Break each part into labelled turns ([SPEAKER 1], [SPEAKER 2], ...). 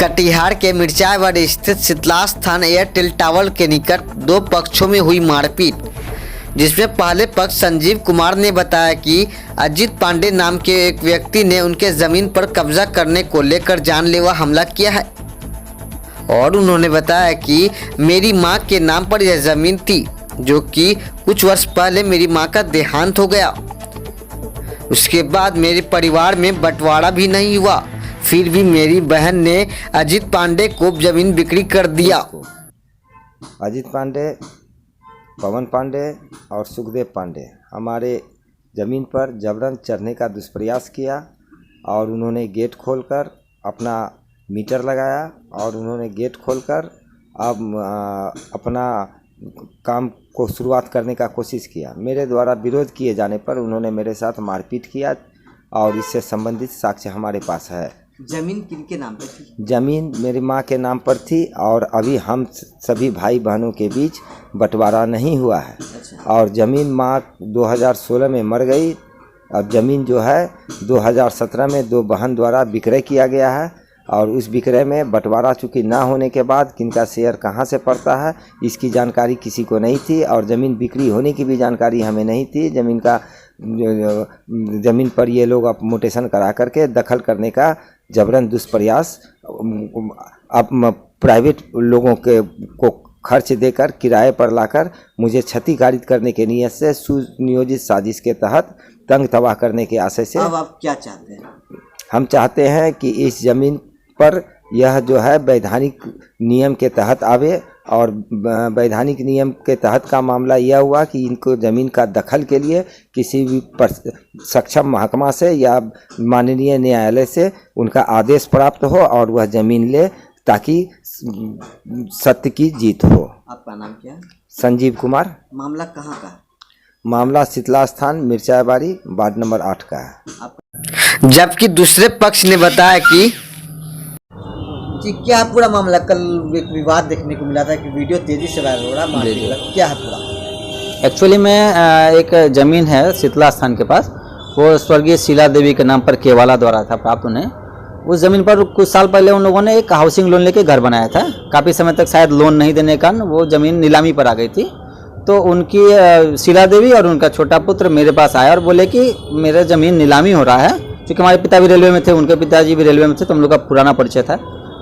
[SPEAKER 1] कटिहार के मिर्चाईवाड़ी स्थित शीतलास्थान Airtel tower के निकट दो पक्षों में हुई मारपीट, जिसमें पहले पक्ष संजीव कुमार ने बताया कि अजीत पांडे नाम के एक व्यक्ति ने उनके ज़मीन पर कब्जा करने को लेकर जानलेवा हमला किया है और उन्होंने बताया कि मेरी मां के नाम पर यह ज़मीन थी, जो कि कुछ वर्ष पहले मेरी मां का देहांत हो गया। उसके बाद मेरे परिवार में बंटवारा भी नहीं हुआ, फिर भी मेरी बहन ने अजीत पांडे को जमीन बिक्री कर दिया।
[SPEAKER 2] अजीत पांडे, पवन पांडे और सुखदेव पांडे हमारे ज़मीन पर जबरन चढ़ने का दुष्प्रयास किया और उन्होंने गेट खोलकर अपना मीटर लगाया और उन्होंने गेट खोलकर अब अपना काम को शुरुआत करने का कोशिश किया। मेरे द्वारा विरोध किए जाने पर उन्होंने मेरे साथ मारपीट किया और इससे संबंधित साक्ष्य हमारे पास है।
[SPEAKER 1] जमीन किनके नाम पर थी?
[SPEAKER 2] जमीन मेरी माँ के नाम पर थी और अभी हम सभी भाई बहनों के बीच बंटवारा नहीं हुआ है। और ज़मीन माँ 2016 में मर गई। अब ज़मीन जो है 2017 में दो बहन द्वारा विक्रय किया गया है और उस विक्रय में बंटवारा चूँकि ना होने के बाद किनका शेयर कहाँ से पड़ता है इसकी जानकारी किसी को नहीं थी और ज़मीन बिक्री होने की भी जानकारी हमें नहीं थी। ज़मीन पर ये लोग अब मोटेशन करा करके दखल करने का जबरन दुष्प्रयास अब प्राइवेट लोगों को खर्च देकर किराए पर लाकर मुझे क्षतिकारित करने के नियत से सुनियोजित साजिश के तहत तंग तबाह करने के आशय से।
[SPEAKER 1] अब आप क्या चाहते हैं?
[SPEAKER 2] हम चाहते हैं कि इस ज़मीन पर यह जो है वैधानिक नियम के तहत आवे और वैधानिक नियम के तहत का मामला यह हुआ कि इनको ज़मीन का दखल के लिए किसी भी सक्षम महकमा से या माननीय न्यायालय से उनका आदेश प्राप्त हो और वह ज़मीन ले ताकि सत्य की जीत हो।
[SPEAKER 1] आपका नाम क्या है?
[SPEAKER 2] संजीव कुमार।
[SPEAKER 1] मामला कहाँ का है?
[SPEAKER 2] मामला शीतलास्थान मिर्चाईवाड़ी वार्ड नंबर 8 का है।
[SPEAKER 1] जबकि दूसरे पक्ष ने बताया कि जी क्या पूरा मामला, कल एक विवाद देखने को मिला था कि वीडियो तेजी से वायरल हो रहा, क्या है पूरा?
[SPEAKER 3] एक्चुअली में एक ज़मीन है शीतला स्थान के पास, वो स्वर्गीय शीला देवी के नाम पर केवाला द्वारा था प्राप्त उन्हें। उस ज़मीन पर कुछ साल पहले उन लोगों ने एक हाउसिंग लोन लेके घर बनाया था। काफ़ी समय तक शायद लोन नहीं देने के कारण वो ज़मीन नीलामी पर आ गई थी। तो उनकी शीला देवी और उनका छोटा पुत्र मेरे पास आया और बोले कि मेरा ज़मीन नीलामी हो रहा है। क्योंकि हमारे पिता भी रेलवे में थे, उनके पिताजी भी रेलवे में थे, तो हम लोग का पुराना परिचय था।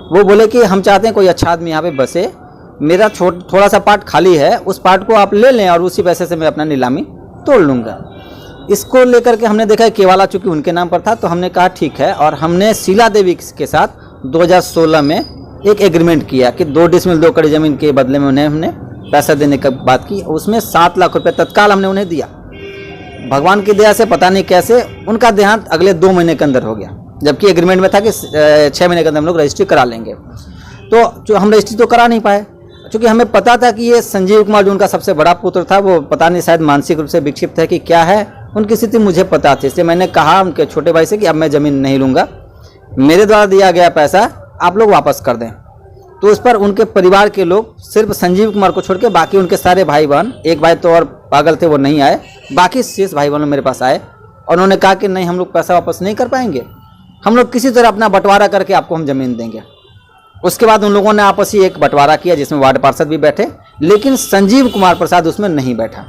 [SPEAKER 3] वो बोले कि हम चाहते हैं कोई अच्छा आदमी यहाँ पे बसे, मेरा थोड़ा सा पार्ट खाली है, उस पार्ट को आप ले लें और उसी पैसे से मैं अपना नीलामी तोड़ लूँगा। इसको लेकर के हमने देखा केवाला चूँकि उनके नाम पर था, तो हमने कहा ठीक है। और हमने शीला देवी के साथ 2016 में एक एग्रीमेंट किया कि 2 डिसमिल 2 कड़ी ज़मीन के बदले में उन्हें हमने पैसा देने की बात की। उसमें 7 लाख रुपये तत्काल हमने उन्हें दिया। भगवान की दया से पता नहीं कैसे उनका देहांत अगले 2 महीने के अंदर हो गया, जबकि एग्रीमेंट में था कि 6 महीने के अंदर हम लोग रजिस्ट्री करा लेंगे। तो जो हम रजिस्ट्री तो करा नहीं पाए, क्योंकि हमें पता था कि ये संजीव कुमार जो उनका सबसे बड़ा पुत्र था, वो पता नहीं शायद मानसिक रूप से विक्षिप्त है कि क्या है, उनकी स्थिति मुझे पता थी। इसलिए मैंने कहा उनके छोटे भाई से कि अब मैं ज़मीन नहीं लूँगा, मेरे द्वारा दिया गया पैसा आप लोग वापस कर दें। तो उस पर उनके परिवार के लोग सिर्फ संजीव कुमार को छोड़ के बाकी उनके सारे भाई बहन, एक भाई तो और पागल थे वो नहीं आए, बाकी शेष भाई बहन मेरे पास आए और उन्होंने कहा कि नहीं हम लोग पैसा वापस नहीं कर पाएंगे, हम लोग किसी तरह अपना बंटवारा करके आपको हम ज़मीन देंगे। उसके बाद उन लोगों ने आपसी एक बंटवारा किया जिसमें वार्ड पार्षद भी बैठे, लेकिन संजीव कुमार प्रसाद उसमें नहीं बैठा।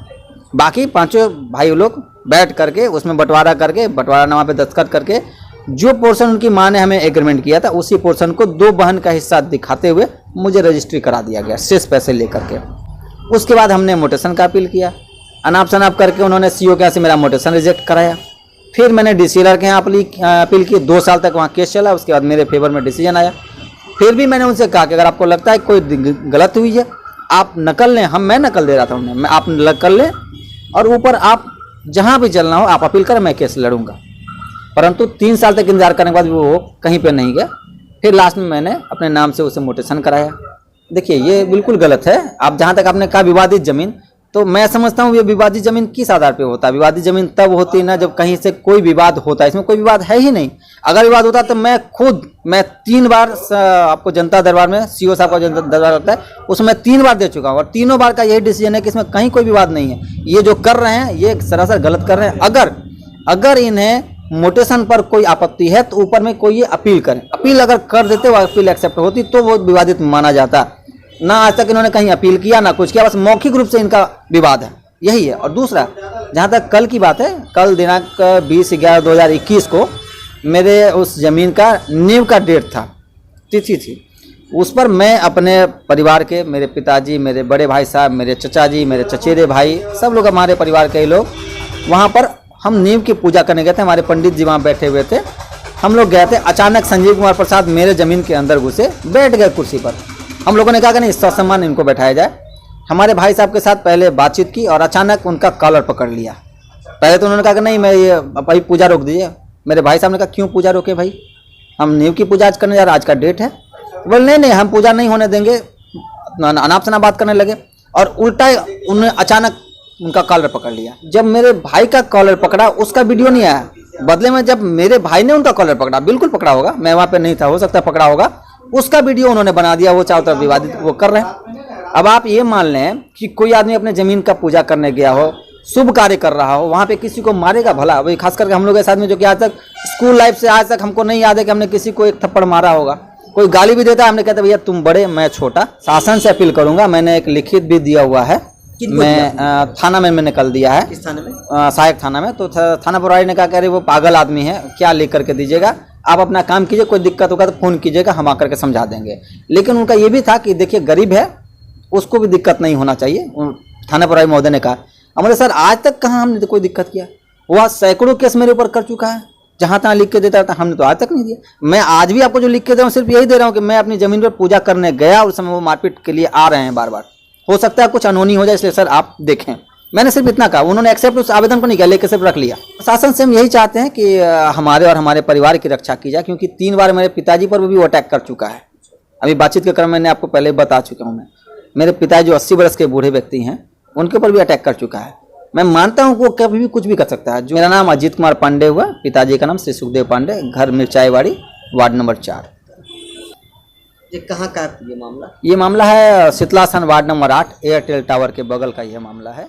[SPEAKER 3] बाकी 5 भाई लोग बैठ करके उसमें बंटवारा करके, बंटवारानामा पे दस्तखत करके, जो पोर्शन उनकी माँ ने हमें एग्रीमेंट किया था उसी पोर्शन को 2 बहन का हिस्सा दिखाते हुए मुझे रजिस्ट्री करा दिया गया शेष पैसे लेकर के। उसके बाद हमने मोटेशन का अपील किया, अनाप शनाप करके उन्होंने सीओ के यहाँ से मेरा मोटेशन रिजेक्ट कराया। फिर मैंने डीसीएलआर के यहाँ अपील की, 2 साल तक वहाँ केस चला। उसके बाद मेरे फेवर में डिसीजन आया। फिर भी मैंने उनसे कहा कि अगर आपको लगता है कोई गलत हुई है आप नकल लें, मैं नकल दे रहा था उन्हें, आप नकल लें और ऊपर आप जहाँ भी चलना हो आप अपील करें, मैं केस लड़ूंगा। परंतु 3 साल तक इंतजार करने के बाद वो कहीं पे नहीं गया। फिर लास्ट में मैंने अपने नाम से उसे मोटेशन कराया। देखिए ये बिल्कुल गलत है। आप जहाँ तक आपने कहा विवादित ज़मीन, तो मैं समझता हूँ ये विवादित ज़मीन किस आधार पे होता है? विवादित ज़मीन तब होती है ना जब कहीं से कोई विवाद होता है। इसमें कोई विवाद है ही नहीं। अगर विवाद होता तो मैं 3 बार आपको जनता दरबार में सीओ साहब का जनता दरबार होता है उसमें 3 बार दे चुका हूँ और तीनों बार का यही डिसीजन है कि इसमें कहीं कोई विवाद नहीं है। ये जो कर रहे हैं ये सरासर गलत कर रहे हैं। अगर इन्हें मोटेशन पर कोई आपत्ति है तो ऊपर में कोई ये अपील करे। अपील अगर कर देते, वो अपील एक्सेप्ट होती तो वो विवादित माना जाता। ना आज तक इन्होंने कहीं अपील किया ना कुछ किया, बस मौखिक रूप से इनका विवाद है, यही है। और दूसरा, जहाँ तक कल की बात है, कल दिनांक 20/11/2021 को मेरे उस ज़मीन का नींव का डेट था, तिथि थी। उस पर मैं अपने परिवार के, मेरे पिताजी, मेरे बड़े भाई साहब, मेरे चचा जी, मेरे चचेरे भाई, सब लोग, हमारे परिवार के लोग वहाँ पर हम नींव की पूजा करने गए थे। हमारे पंडित जी वहाँ बैठे हुए थे, हम लोग गए थे। अचानक संजीव कुमार प्रसाद मेरे ज़मीन के अंदर घुसे, बैठ गए कुर्सी पर। हम लोगों ने कहा कि नहीं, ससम्मान इनको बैठाया जाए। हमारे भाई साहब के साथ पहले बातचीत की और अचानक उनका कॉलर पकड़ लिया। पहले तो उन्होंने कहा कि नहीं, मैं ये भाई पूजा रोक दीजिए। मेरे भाई साहब ने कहा क्यों पूजा रोके भाई, हम नींव की पूजा आज करने जा रहे, आज का डेट है। बोले नहीं नहीं, हम पूजा नहीं होने देंगे। अनाप शनाप बात करने लगे और उल्टा उन्होंने अचानक उनका कॉलर पकड़ लिया। जब मेरे भाई का कॉलर पकड़ा, उसका वीडियो नहीं आया। बदले में जब मेरे भाई ने उनका कॉलर पकड़ा, बिल्कुल पकड़ा होगा, मैं वहाँ पे नहीं था, हो सकता है पकड़ा होगा, उसका वीडियो उन्होंने बना दिया। वो चारों तरफ विवादित वो कर रहे हैं। अब आप ये मान लें कि कोई आदमी अपने ज़मीन का पूजा करने गया हो, शुभ कार्य कर रहा हो, वहाँ पे किसी को मारेगा भला? वही खास करके हम लोग ऐसे आदमी जो कि आज तक स्कूल लाइफ से आज तक हमको नहीं याद है कि हमने किसी को एक थप्पड़ मारा होगा। कोई गाली भी देता है, हमने कहते भैया तुम बड़े मैं छोटा। शासन से अपील करूंगा, मैंने एक लिखित भी दिया हुआ है, मैं थाना में मैंने कल दिया है।
[SPEAKER 1] किस थाने में?
[SPEAKER 3] सहायक थाना में। तो थाना प्रभारी ने कहा, अरे वो पागल आदमी है, क्या लिख करके दीजिएगा, आप अपना काम कीजिए, कोई दिक्कत होगा तो फ़ोन कीजिएगा, हम आकर के समझा देंगे। लेकिन उनका ये भी था कि देखिए गरीब है, उसको भी दिक्कत नहीं होना चाहिए। थाना प्रभारी महोदय ने कहा। हमारे सर आज तक कहाँ हमने तो कोई दिक्कत किया, वह सैकड़ों केस मेरे ऊपर कर चुका है, जहाँ तहाँ लिख के देता था, हमने तो आज तक नहीं दिया। मैं आज भी आपको जो लिख के दे रहा हूँ सिर्फ यही दे रहा हूँ कि मैं अपनी ज़मीन पर पूजा करने गया, उस समय वो मारपीट के लिए आ रहे हैं बार बार। हो सकता है कुछ अनहोनी हो जाए, इसलिए सर आप देखें। मैंने सिर्फ इतना कहा, उन्होंने एक्सेप्ट उस आवेदन को नहीं किया, लेकर सिर्फ रख लिया। शासन से हम यही चाहते हैं कि हमारे और हमारे परिवार की रक्षा की जाए, क्योंकि 3 बार मेरे पिताजी पर भी वो अटैक कर चुका है। अभी बातचीत के क्रम में मैंने आपको पहले बता चुका हूँ। मैं मेरे पिताजी जो 80 वर्ष के बूढ़े व्यक्ति हैं, उनके ऊपर भी अटैक कर चुका है। मैं मानता हूँ वो कभी भी कुछ भी कर सकता है। जो मेरा नाम अजीत कुमार पांडे हुआ, पिताजी का नाम श्री सुखदेव पांडे, घर मिर्चाईवाड़ी, वार्ड नंबर 4।
[SPEAKER 1] ये कहाँ का है ये मामला?
[SPEAKER 3] ये मामला है शीतला स्थान वार्ड नंबर 8, एयरटेल टावर के बगल का यह मामला है।